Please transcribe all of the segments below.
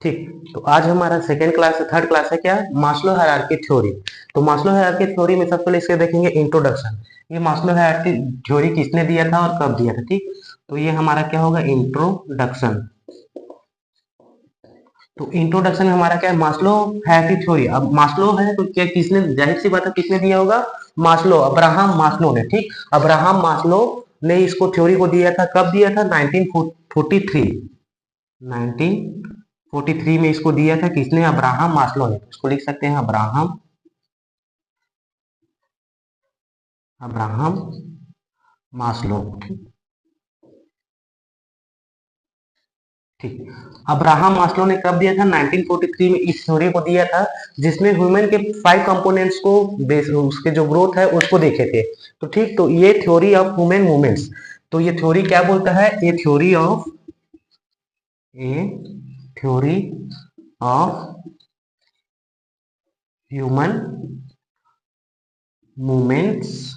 ठीक। तो आज हमारा सेकेंड क्लास है, थर्ड क्लास है क्या, मास्लो हायरार्की थ्योरी। तो मास्लो हायरार्की थ्योरी में सबसे पहले इसके देखेंगे इंट्रोडक्शन। ये मास्लो हायरार्की थ्योरी किसने दिया था और कब दिया था, ठीक। तो ये हमारा क्या होगा, इंट्रोडक्शन। तो इंट्रोडक्शन में हमारा क्या है, मास्लो हायरार्की थ्योरी। अब मास्लो है तो क्या, किसने, जाहिर सी बात है किसने दिया होगा, मास्लो, अब्राहम मास्लो ने, ठीक। अब्राहम मास्लो ने इसको थ्योरी को दिया था, कब दिया था, 1943। 1943 में इसको दिया था किसने, अब्राहम मास्लो ने। इसको लिख सकते हैं अब्राहम, अब्राहम मास्लो, ठीक। अब्राहम मास्लो ने कब दिया था, 1943 में इस थ्योरी को दिया था, जिसमें ह्यूमन के 5 कंपोनेंट्स को बेस, उसके जो ग्रोथ है उसको देखे थे। तो ठीक, तो ये थ्योरी ऑफ ह्यूमन मूवमेंट्स। तो ये थ्योरी क्या बोलता है, ए theory of, A theory of human movements,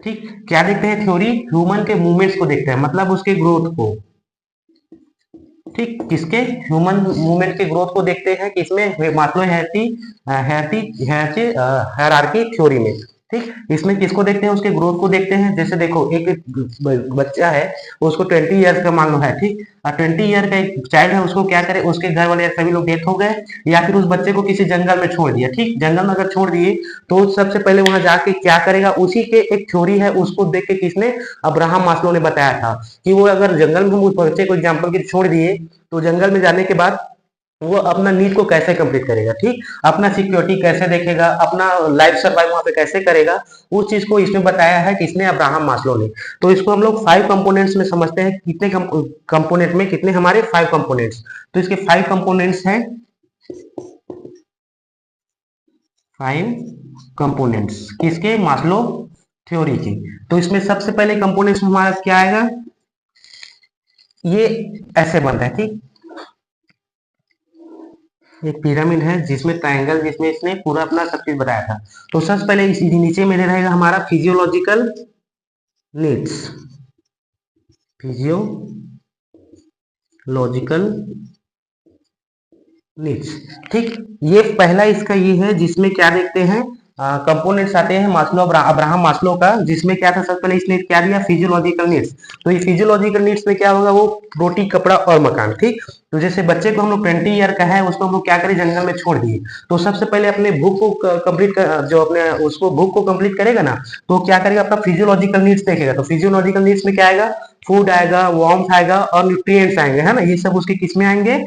ठीक। क्या देखते हैं, थ्योरी ह्यूमन के मूवमेंट्स को देखते हैं, मतलब उसके ग्रोथ को, ठीक। किसके, ह्यूमन मूवमेंट के ग्रोथ को देखते हैं किसमें, मास्लो हायरार्की थ्योरी में, ठीक। इसमें किसको देखते हैं, उसके ग्रोथ को देखते हैं। जैसे देखो, एक बच्चा है, उसको 20 ईयर्स का मान लो है, ठीक। और 20 ईयर का एक चाइल्ड है, उसको क्या करे, उसके घर वाले सभी लोग डेथ हो गए, या फिर उस बच्चे को किसी जंगल में छोड़ दिया, ठीक। जंगल में अगर छोड़ दिए तो सबसे पहले वहां जाके क्या करेगा, उसी के एक थ्योरी है, उसको देख के किसने, अब्राहम मास्लो ने बताया था कि वो अगर जंगल में हम उस बच्चे को एग्जाम्पल के छोड़ दिए, तो जंगल में जाने के बाद वो अपना नीड को कैसे कंप्लीट करेगा, ठीक। अपना सिक्योरिटी कैसे देखेगा, अपना लाइफ सर्वाइव वहां पे कैसे करेगा, उस चीज को इसमें बताया है किसने, अब्राहम मास्लो ने। तो इसको हम लोग 5 कंपोनेंट्स में समझते हैं, कितने कंपोनेंट में, कितने हमारे 5 कंपोनेंट्स। तो इसके 5 कंपोनेंट्स हैं, 5 कंपोनेंट्स किसके, मास्लो थ्योरी की। तो इसमें सबसे पहले कंपोनेंट्स में हमारा क्या आएगा, ये ऐसे बनता है, ठीक। एक पिरामिड है जिसमें ट्रायंगल, जिसमें इसने पूरा अपना सब चीज बताया था। तो सबसे पहले इस नीचे में रहेगा हमारा फिजियोलॉजिकल नीड्स, फिजियोलॉजिकल नीड्स, ठीक। ये पहला इसका ये है, जिसमें क्या देखते हैं, कंपोनेंट्स आते हैं मास्लो, अब्राहम मास्लो का, जिसमें क्या था, सबसे पहले इसने क्या दिया, फिजियोलॉजिकल नीड्स। तो ये फिजियोलॉजिकल नीड्स में क्या होगा, वो रोटी कपड़ा और मकान, ठीक। तो जैसे बच्चे को हम लोग 20 ईयर का है, उसको हम लोग क्या करें, जंगल में छोड़ दिए, तो सबसे पहले अपने भूख को कंप्लीट कर, जो अपने उसको भूख को कंप्लीट करेगा ना, तो क्या करेगा, अपना फिजियोलॉजिकल नीड्स देखेगा। तो फिजियोलॉजिकल नीड्स में क्या आएगा, फूड आएगा, वार्मथ आएगा और न्यूट्रिएंट्स आएंगे, है ना, ये सब उसके किस में आएंगे,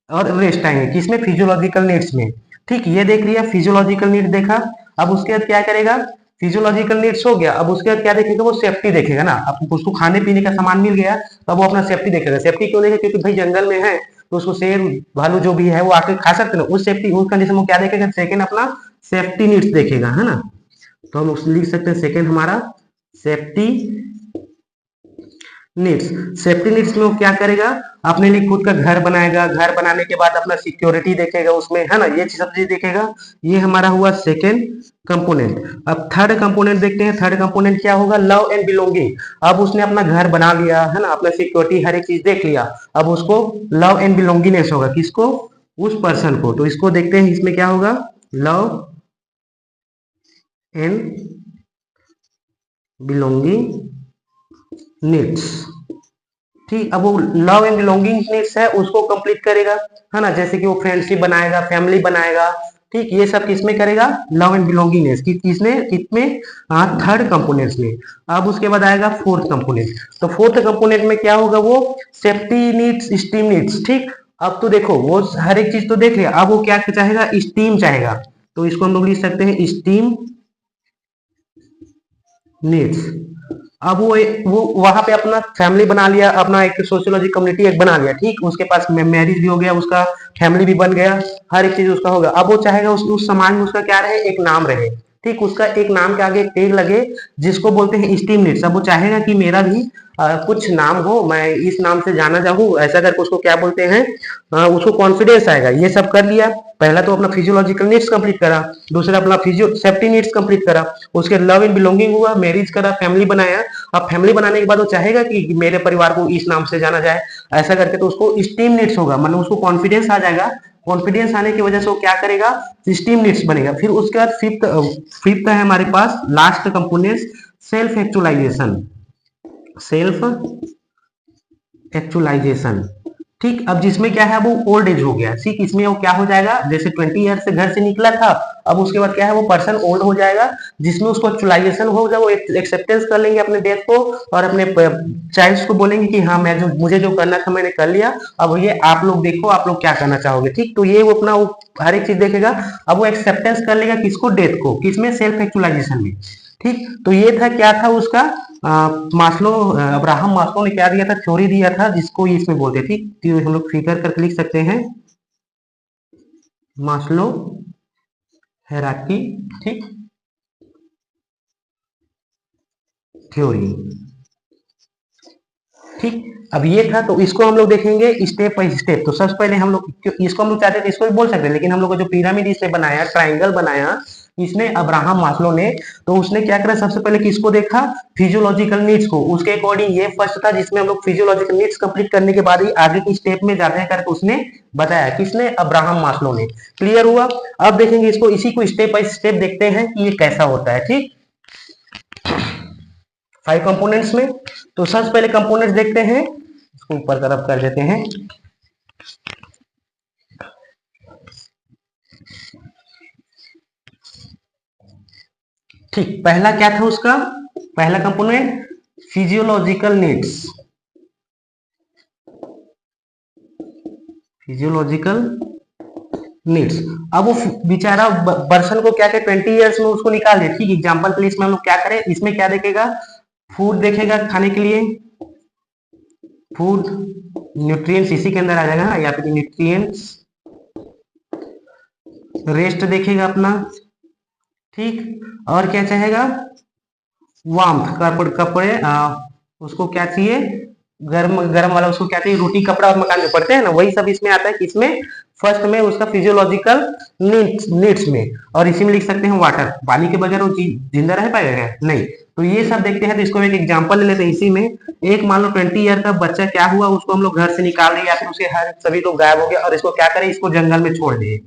और रेस्ट आएंगे किसमें, फिजियोलॉजिकल नीड्स में, ठीक। ये देख लिया, फिजियोलॉजिकल नीड देखा। अब उसके बाद क्या करेगा, फिजियोलॉजिकल नीड्स हो गया, अब उसके बाद क्या देखेगा, वो सेफ्टी देखेगा ना, अब उसको खाने पीने का सामान मिल गया, तब वो अपना सेफ्टी देखेगा। सेफ्टी क्यों देखेगा, क्योंकि भाई जंगल में है, तो उसको शेर भालू जो भी है वो आके खा सकते ना, उस सेफ्टी, उस कंडीशन में क्या देखेगा, सेकंड अपना सेफ्टी नीड्स देखेगा, है ना। तो हम लिख सकते हैं सेकंड हमारा सेफ्टी नीड्स। सेफ्टी नीड्स में वो क्या करेगा, अपने लिए खुद का घर बनाएगा, घर बनाने के बाद अपना सिक्योरिटी देखेगा उसमें, है ना, ये सब चीज देखेगा। ये हमारा हुआ सेकेंड कंपोनेंट। अब थर्ड कंपोनेंट देखते हैं, थर्ड कंपोनेंट क्या होगा, लव एंड बिलोंगिंग। अब उसने अपना घर बना लिया, है ना, अपना सिक्योरिटी हर एक चीज देख लिया, अब उसको लव एंड बिलोंगिंगनेस होगा, किसको, उस पर्सन को। तो इसको देखते हैं, इसमें क्या होगा, लव एंड बिलोंगिंग नीड्स, ठीक। अब वो लव एंड बिलोंगिंग नीड्स है, उसको कंप्लीट करेगा, है ना, जैसे कि वो फ्रेंडशिप बनाएगा, फैमिली बनाएगा, ठीक। ये सब किसमें करेगा, लव एंड बिलोंगिंग नीड्स किसने, कितने, थर्ड कंपोनेंट्स में। अब उसके बाद आएगा फोर्थ कंपोनेंट। तो फोर्थ कंपोनेंट में क्या होगा, वो सेफ्टी नीड्स, स्टीम नीड्स, ठीक। अब तो देखो, वो हर एक चीज तो देख लिया, अब वो क्या चाहेगा, स्टीम चाहेगा। तो इसको हम लोग लिख सकते हैं स्टीम नीड्स। अब वो वहां पे अपना फैमिली बना लिया, अपना एक सोशियोलॉजी कम्युनिटी एक बना लिया, ठीक। उसके पास मैरिज भी हो गया, उसका फैमिली भी बन गया, हर एक चीज उसका होगा। अब वो चाहेगा उस समाज में उसका क्या रहे, एक नाम रहे, ठीक, उसका एक नाम के आगे एक टैग लगे जिसको बोलते हैं स्टीम नीड्स। अब वो चाहेगा कि मेरा भी कुछ नाम हो, मैं इस नाम से जाना चाहूँ, ऐसा करके उसको क्या बोलते हैं, उसको कॉन्फिडेंस आएगा। ये सब कर लिया, पहला तो अपना फिजियोलॉजिकल नीड्स कंप्लीट करा, दूसरा अपना फिजियो सेफ्टी नीड्स कंप्लीट करा, उसके लव एंड बिलोंगिंग हुआ, मैरिज करा, फैमिली बनाया। अब फैमिली बनाने के बाद वो चाहेगा कि मेरे परिवार को इस नाम से जाना जाए, ऐसा करके तो उसको स्टीम नीड्स होगा, मतलब उसको कॉन्फिडेंस आ जाएगा। कॉन्फिडेंस आने की वजह से वो क्या करेगा, स्टीम नीड्स बनेगा। फिर उसके बाद फिफ्थ है हमारे पास last component, self actualisation. Self actualisation, ठीक। अब जिसमें क्या है, वो ओल्ड एज हो गया, ठीक। इसमें वो क्या हो जाएगा, जैसे 20 ईयर से घर से निकला था, अब उसके बाद क्या है, वो पर्सन ओल्ड हो जाएगा, जिसमें उसको एक्चुअलाइजेशन होगा, वो एक्सेप्टेंस कर लेंगे अपने डेथ को, और अपने चाइल्ड को बोलेंगे कि हाँ, मैं जो मुझे जो करना था मैंने कर लिया, अब ये आप लोग देखो, आप लोग क्या करना चाहोगे, ठीक। तो ये वो अपना हर एक चीज देखेगा। अब वो एक्सेप्टेंस कर लेगा किसको, डेथ को, किसमें, सेल्फ एक्चुअलाइजेशन में, ठीक। तो ये था, क्या था उसका, मास्लो, अब्राहम मास्लो ने क्या दिया था, थ्योरी दिया था, जिसको इसमें बोलते थे, तो हम लोग फिगर करके लिख सकते हैं, मास्लो हायरार्की, ठीक, थ्योरी, ठीक। अब ये था, तो इसको हम लोग देखेंगे स्टेप बाय स्टेप। तो सबसे पहले हम लोग इसको हम लोग चाहते थे इसको भी बोल सकते हैं, लेकिन हम लोग को जो पिरामिड इसने बनाया, ट्राइंगल बनाया इसने, अब्राहम मास्लो ने, तो उसने क्या करा, सबसे पहले किसको देखा, फिजियोलॉजिकल नीड्स को। उसके अकॉर्डिंग ये फर्स्ट था, जिसमें हम लोग फिजियोलॉजिकल नीड्स कंप्लीट करने के बाद ही आगे की स्टेप में जाते हैं करके उसने बताया, किसने, अब्राहम मास्लो ने। क्लियर हुआ। अब देखेंगे इसको, इसी को स्टेप बाय स्टेप देखते हैं कि ये कैसा होता है, ठीक। 5 कंपोनेंट्स में, तो सबसे पहले कंपोनेंट्स देखते हैं, इसको ऊपर तरफ कर देते हैं। ठीक, पहला क्या था उसका, पहला component physiological needs, physiological needs. अब वो बेचारा पर्सन को क्या करे, 20 ईयर्स में उसको निकाल दे, ठीक। एग्जाम्पल के लिए इसमें हम लोग क्या करें, इसमें क्या देखेगा, फूड देखेगा खाने के लिए, फूड, न्यूट्रिएंट्स इसी के अंदर आ जाएगा, या फिर न्यूट्रिएंट्स, रेस्ट देखेगा अपना, ठीक। और क्या चाहेगा, वार्मथ, कपड़े, उसको क्या चाहिए, गर्म गर्म वाला, उसको क्या चाहिए, रोटी कपड़ा और मकान में पड़ते हैं ना, वही सब इसमें आता है। किसमें, फर्स्ट में उसका फिजियोलॉजिकल नीड्स में। और इसी में लिख सकते हैं वाटर, पानी के बगैर वो जिंदा रह पाएगा क्या, नहीं। तो ये सब देखते हैं, तो इसको एक एग्जांपल ले लेते हैं। इसी में एक मान लो 20 ईयर का बच्चा क्या हुआ, उसको हम लोग घर से निकाल रहे, या फिर उसके हर सभी लोग गायब हो गए, और इसको क्या करें, इसको जंगल में छोड़ दिए,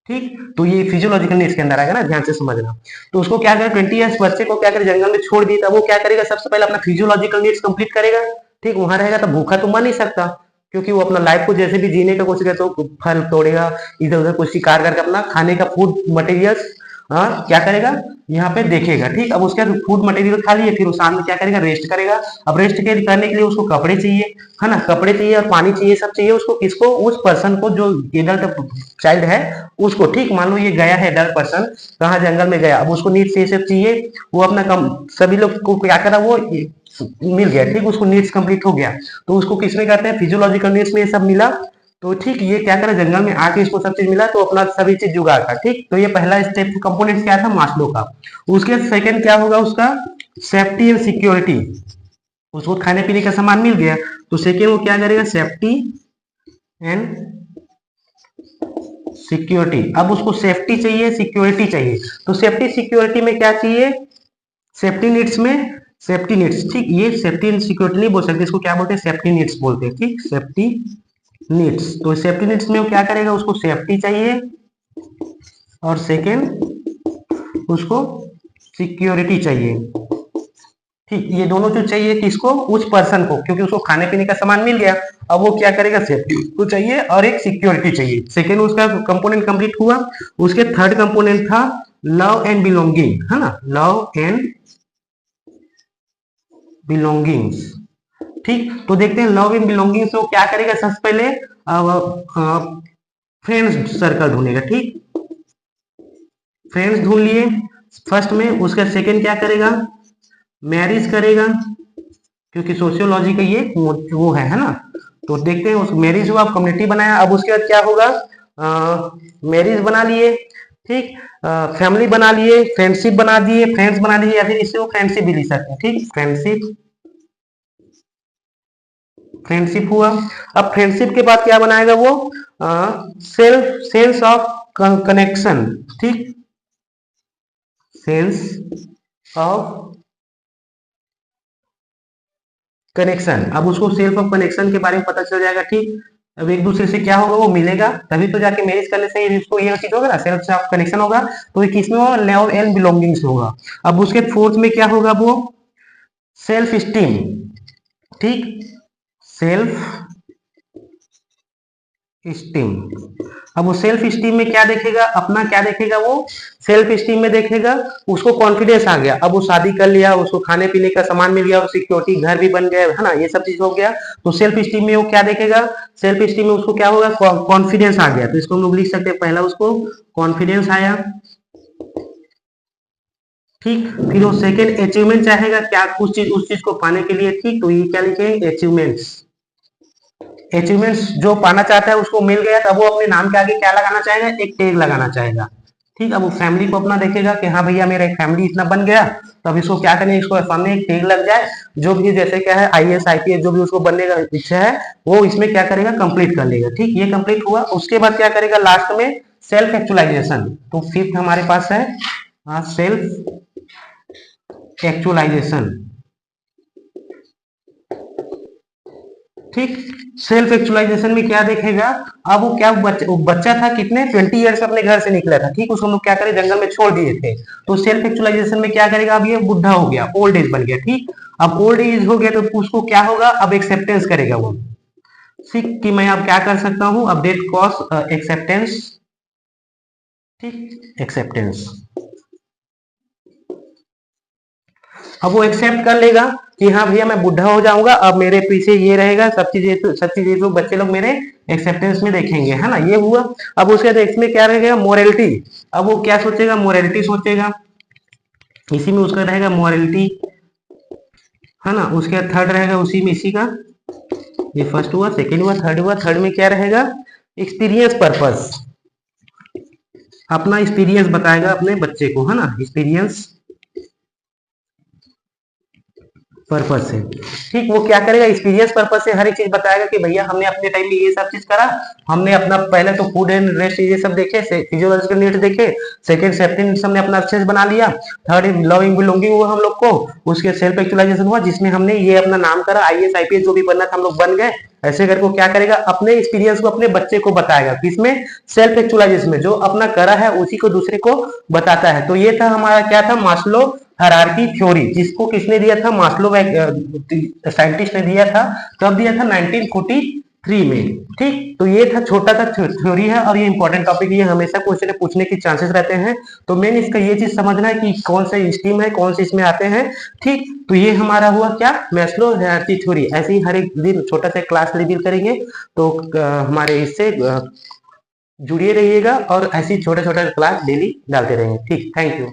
ठीक। तो ये फिजियोलॉजिकल नीड्स के अंदर आएगा ना, ध्यान से समझना। तो उसको क्या करे, 20 ईयर्स बच्चे को क्या करे, जंगल में छोड़ दिया, तब वो क्या करेगा, सबसे पहले अपना फिजियोलॉजिकल नीड्स कंप्लीट करेगा, ठीक। वहां रहेगा तो भूखा तो मर नहीं सकता, क्योंकि वो अपना लाइफ को जैसे भी जीने का कोशिश करता, तो फल तोड़ेगा, इधर उधर कुछ शिकार करके अपना खाने का फूड मटेरियल्स, क्या करेगा, यहाँ पे देखेगा, ठीक। अब उसके बाद फूड मटेरियल खा लिए, फिर उस शाम में क्या करेगा, रेस्ट करेगा। अब रेस्ट करने के लिए उसको कपड़े चाहिए, है ना, कपड़े चाहिए और पानी चाहिए, सब चाहिए उसको, किसको, उस पर्सन को, जो एडल्ट चाइल्ड है उसको, ठीक। मान लो ये गया है एडल्ट पर्सन, कहाँ, जंगल में गया, अब उसको नीड्स ये सब चाहिए, वो अपना सभी लोग को क्या करा, वो मिल गया, ठीक। उसको नीड्स कंप्लीट हो गया, तो उसको किसमें कहते हैं, फिजियोलॉजिकल नीड्स में ये सब मिला। तो ठीक, ये क्या करा, जंगल में आके इसको सब चीज मिला, तो अपना सभी चीज जुगाड़ था, ठीक। तो ये पहला स्टेप कंपोनेंट क्या था, मास्लो का। उसके सेकंड क्या होगा उसका, सेफ्टी एंड सिक्योरिटी। उसको खाने पीने का सामान मिल गया, तो सेकंड वो क्या करेगा, सेफ्टी एंड सिक्योरिटी। अब उसको सेफ्टी चाहिए, सिक्योरिटी चाहिए, तो सेफ्टी सिक्योरिटी में क्या चाहिए, सेफ्टी नीड्स में, सेफ्टी नीड्स, ठीक। ये सेफ्टी एंड सिक्योरिटी नहीं बोल सकते, इसको क्या बोलते हैं, सेफ्टी नीड्स बोलते हैं, ठीक, सेफ्टी नीड्स। तो सेफ्टी नीड्स में वो क्या करेगा, उसको सेफ्टी चाहिए, और सेकेंड उसको सिक्योरिटी चाहिए, ठीक। ये दोनों चीज चाहिए किसको, उस पर्सन को, क्योंकि उसको खाने पीने का सामान मिल गया। अब वो क्या करेगा, सेफ्टी को चाहिए और एक सिक्योरिटी चाहिए। सेकेंड उसका कंपोनेंट कंप्लीट हुआ। उसके थर्ड कंपोनेंट था लव एंड बिलोंगिंग, है ना, लव एंड बिलोंगिंग्स, ठीक। तो देखते हैं लव एंड बिलोंगिंग से वो क्या करेगा, सबसे पहले फ्रेंड्स सर्कल ढूंढेगा, ठीक। फ्रेंड्स ढूंढ लिए फर्स्ट में। उसका सेकंड क्या करेगा, मैरिज करेगा, क्योंकि सोशियोलॉजी का ये वो है ना। तो देखते हैं, उस मैरिज हुआ, कम्युनिटी बनाया। अब उसके बाद क्या होगा, मैरिज बना लिए, ठीक। फैमिली बना लिए, फ्रेंडशिप बना दिए, फ्रेंड्स बना दिए, या फिर इससे वो फ्रेंडशिप भी लिख सकते हैं। ठीक, फ्रेंडशिप, फ्रेंडशिप हुआ। अब फ्रेंडशिप के बाद क्या बनाएगा वो, सेल्फ सेंस ऑफ कनेक्शन। ठीक, सेंस ऑफ कनेक्शन। अब उसको सेल्फ ऑफ कनेक्शन के बारे में पता चल जाएगा। ठीक, अब एक दूसरे से क्या होगा, वो मिलेगा, तभी तो जाके मैरिज करने से इसको ये चीज होगा ना, सेल्फ ऑफ कनेक्शन होगा। तो ये किसमें होगा, लव एंड बिलोंगिंग्स होगा। अब उसके फोर्थ में क्या होगा, वो सेल्फ स्टीम। ठीक, सेल्फ स्टीम। अब वो सेल्फ स्टीम में क्या देखेगा, अपना क्या देखेगा, वो सेल्फ स्टीम में देखेगा उसको कॉन्फिडेंस आ गया। अब वो शादी कर लिया, उसको खाने पीने का सामान मिल गया, सिक्योरिटी घर भी बन गया है ना, ये सब चीज हो गया। तो सेल्फ स्टीम में वो क्या देखेगा, सेल्फ स्टीम में उसको क्या होगा, कॉन्फिडेंस आ गया। तो इसको हम लोग लिख सकते हैं, पहला उसको कॉन्फिडेंस आया। ठीक, फिर वो सेकेंड अचीवमेंट चाहेगा, क्या कुछ चीज उस चीज को पाने के लिए। ठीक, तो ये क्या लिखेंगे, अचीवमेंट्स। अचीवमेंट्स जो पाना चाहता है उसको मिल गया, तब वो अपने नाम के आगे क्या लगाना चाहेगा, एक टैग लगाना चाहेगा। ठीक, अब वो फैमिली को अपना देखेगा कि हाँ भैया मेरा एक फैमिली इतना बन गया, तो अब इसको क्या करें, इसको सामने एक टैग लग जाए। जो भी जैसे क्या है, आईएएस आईपीएस जो भी उसको बनने का इच्छा है, वो इसमें क्या करेगा, कंप्लीट कर लेगा। ठीक, ये कंप्लीट हुआ। उसके बाद क्या करेगा, लास्ट में सेल्फ एक्चुअलाइजेशन। तो फिफ्थ हमारे पास है सेल्फ एक्चुअलाइजेशन। ठीक, सेल्फ एक्चुअलाइजेशन में क्या देखेगा, अब वो क्या बच्चा था, कितने 20 ईयर्स अपने घर से निकला था। ठीक, उसको हम लोग क्या करें, जंगल में छोड़ दिए थे। तो सेल्फ एक्चुअलाइजेशन में क्या करेगा, अब ये बुढ़ा हो गया, ओल्ड एज बन गया। ठीक, अब ओल्ड एज हो गया तो उसको क्या होगा, अब एक्सेप्टेंस करेगा वो। ठीक, कि मैं अब क्या कर सकता हूँ, अपडेट कॉस्ट एक्सेप्टेंस। ठीक, एक्सेप्टेंस। अब वो एक्सेप्ट कर लेगा कि हाँ भैया मैं बुढ़ा हो जाऊंगा, अब मेरे पीछे ये रहेगा, सब चीजें तो बच्चे लोग मेरे एक्सेप्टेंस में देखेंगे, है ना, ये हुआ। अब उसके बाद इसमें क्या रहेगा, मोरलिटी। अब वो क्या सोचेगा, मोरलिटी सोचेगा, इसी में उसका रहेगा मोरलिटी, है ना। उसके बाद थर्ड रहेगा उसी में इसी का, ये फर्स्ट हुआ, सेकेंड हुआ, थर्ड हुआ। थर्ड में क्या रहेगा, एक्सपीरियंस पर्पस। अपना एक्सपीरियंस बताएगा अपने बच्चे को, है ना, एक्सपीरियंस पर्पज से। ठीक, वो क्या करेगा, एक्सपीरियंस पर्पज से हर एक चीज बताएगा कि भैया हमने अपने टाइम में ये सब चीज करा, हमने अपना पहले तो फूड एंड रेस्ट ये सब देखे, फिजियोलॉजिकल नीड्स देखे, सेकंड सेफ्टी नीड्स हमने अपना अच्छे से बना लिया, थर्ड लविंग बिलोंगिंग हुआ हम लोग को, उसके सेल्फ एक्चुअलाइजेशन हुआ जिसमें हमने ये अपना नाम करा, आईएएस आईपीएस जो भी बनना था हम लोग बन गए। ऐसे करके क्या करेगा, अपने एक्सपीरियंस को अपने बच्चे को बताएगा, किसमें, सेल्फ एक्चुअलाइजेशन में, जो अपना करा है उसी को दूसरे को बताता है। तो ये था हमारा क्या था, मास्लो हायरार्की थ्योरी, जिसको किसने दिया था, मास्लो साइंटिस्ट ने दिया था। कब दिया था, 1943 में। ठीक, तो ये था छोटा सा थ्योरी है, और ये इंपॉर्टेंट टॉपिक, ये हमेशा क्वेश्चन पूछने की चांसेस रहते हैं। तो मेन इसका ये चीज समझना है कि कौन सा स्ट्रीम है, कौन से इसमें आते हैं। ठीक, तो ये हमारा हुआ क्या, मास्लो हायरार्की थ्योरी। ऐसे ही हर एक दिन छोटा सा क्लास रिवील करेंगे, तो हमारे इससे जुड़िए रहिएगा, और ऐसी छोटे छोटे क्लास डेली डालते रहेंगे। ठीक, थैंक यू।